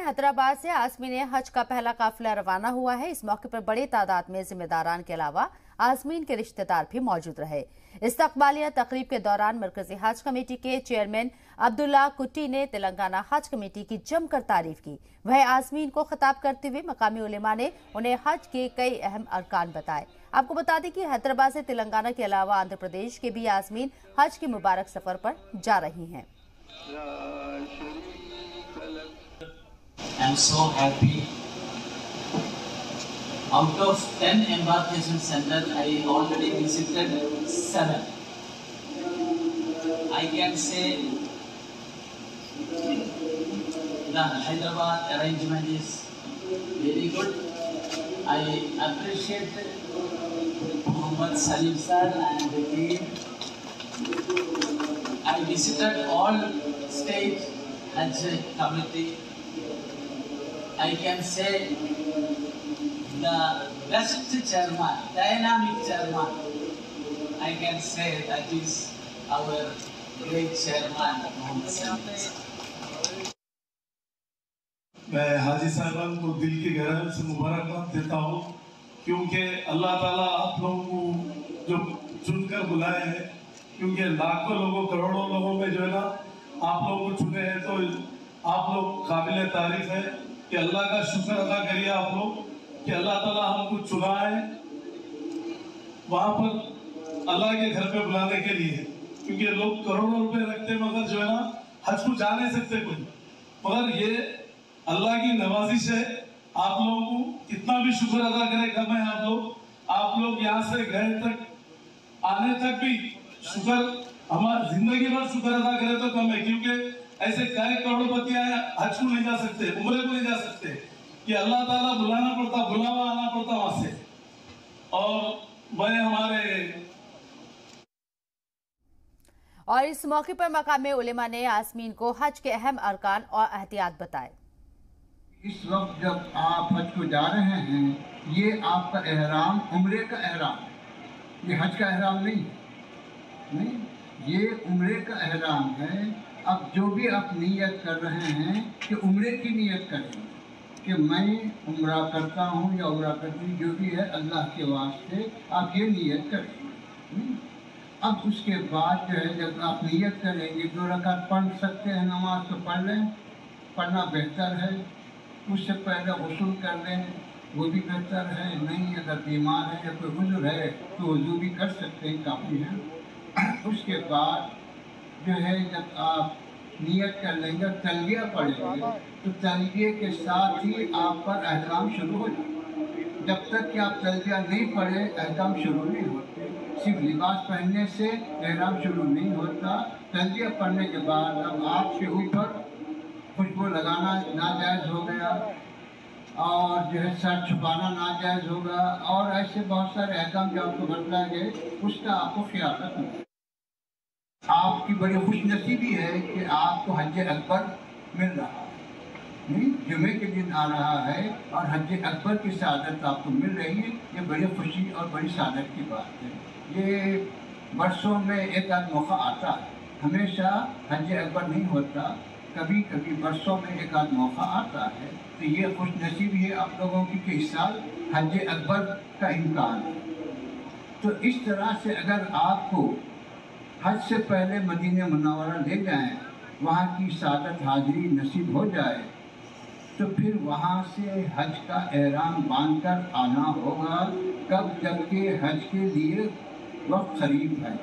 हैदराबाद से आज़मीन हज का पहला काफिला रवाना हुआ है। इस मौके पर बड़ी तादाद में जिम्मेदारान के अलावा आज़मीन के रिश्तेदार भी मौजूद रहे। इस्तकबालिया तकरीब के दौरान मरकजी हज कमेटी के चेयरमैन अब्दुल्ला कुट्टी ने तेलंगाना हज कमेटी की जमकर तारीफ की। वह आज़मीन को खिताब करते हुए मकामी उलेमा ने उन्हें हज के कई अहम अरकान बताए। आपको बता दें कि हैदराबाद से तेलंगाना के अलावा आंध्र प्रदेश के भी आज़मीन हज के मुबारक सफर पर जा रही हैं। I'm so happy. Out of 10 embarkation centers, I already visited 7. I can say the Hyderabad arrangement is very good. I appreciate Muhammad Salim sir and the team. I visited all state Hajj committee. I can say the best chairman, dynamic chairman, I can say that is our great chairman, Muhammad Salim. मैं हाजी साहबान को दिल की गहराई से मुबारकबाद देता हूँ, क्योंकि अल्लाह ताला आप लोगों को जो चुनकर बुलाए हैं, क्योंकि लाखों लोगों करोड़ों लोगों में जो है ना आप लोगों को चुने हैं, तो आप लोग काबिल तारीफ है कि अल्लाह का शुक्र अदा करिए आप लोग कि अल्लाह ताला हमको चुना है वहाँ पर अल्लाह के घर पे बुलाने के लिए, क्योंकि लोग करोड़ों रुपए रखते मगर जो है ना हज को जा नहीं सकते कोई, मगर ये अल्लाह की नवाजिश है। आप लोगों को कितना भी शुक्र अदा करें कम है। आप लोग यहाँ से गए तक आने तक भी शुक्र, हमारा जिंदगी भर शुक्र अदा करें तो कम है, क्योंकि ऐसे कई करोड़पति आए हज को नहीं जा सकते, उम्रे को नहीं जा सकते, कि अल्लाह ताला बुलाना पड़ता, बुलावा आना पड़ता वहां से। और इस मौके पर मकामी उलेमा ने आज़मीन को हज के अहम अरकान और एहतियात बताए। इस वक्त जब आप हज को जा रहे हैं, ये आपका एहराम उम्रे का एहराम, ये हज का एहराम नहीं, ये उम्रे का एहराम है। अब जो भी आप नियत कर रहे हैं कि उम्रे की नियत करें कि मैं उम्रा करता हूँ या उम्रा करती हूँ, जो भी है अल्लाह के वास्ते आप ये नियत करें। अब उसके बाद जो है जब आप नियत करेंगे, 2 रकात पढ़ सकते हैं नमाज तो पढ़ लें, पढ़ना बेहतर है। उससे पहले वसूल कर लें, वो भी बेहतर है। नहीं अगर बीमार है या कोई उज़्र है तो वज़ू भी कर सकते हैं, काफ़ी है। उसके बाद जो है जब आप नियत कर लेंगे, तलबिया पढ़ेंगे, तो तलबिया के साथ ही आप पर अहकाम शुरू हो जाए। जब तक कि आप तलबिया नहीं पढ़े अहकाम शुरू नहीं होते। सिर्फ लिबास पहनने से एहराम शुरू नहीं होता। तलबिया पढ़ने के बाद अब आपके ऊपर खुशबू लगाना नाजायज़ हो गया, और जो है सर छुपाना नाजायज़ होगा, और ऐसे बहुत सारे अहकाम जो आपको बतलाए गए उसका आपको ख्याल रखना है। आपकी बड़ी खुशनसीबी है कि आपको हज अकबर मिल रहा है, जुमे के दिन आ रहा है और हज अकबर की सादत आपको मिल रही है। ये बड़ी खुशी और बड़ी सादत की बात है। ये बरसों में एक आध मौका आता है, हमेशा हज अकबर नहीं होता, कभी कभी बरसों में एक आध मौका आता है। तो ये खुशनसीबी है आप लोगों की कि इस साल हज अकबर का इम्कान है। तो इस तरह से अगर आपको हज से पहले मदीने मुनव्वरा ले जाएं, वहाँ की सादत हाजिरी नसीब हो जाए, तो फिर वहाँ से हज का एहराम बांधकर आना होगा। कब? जबकि हज के लिए वक्त करीब है।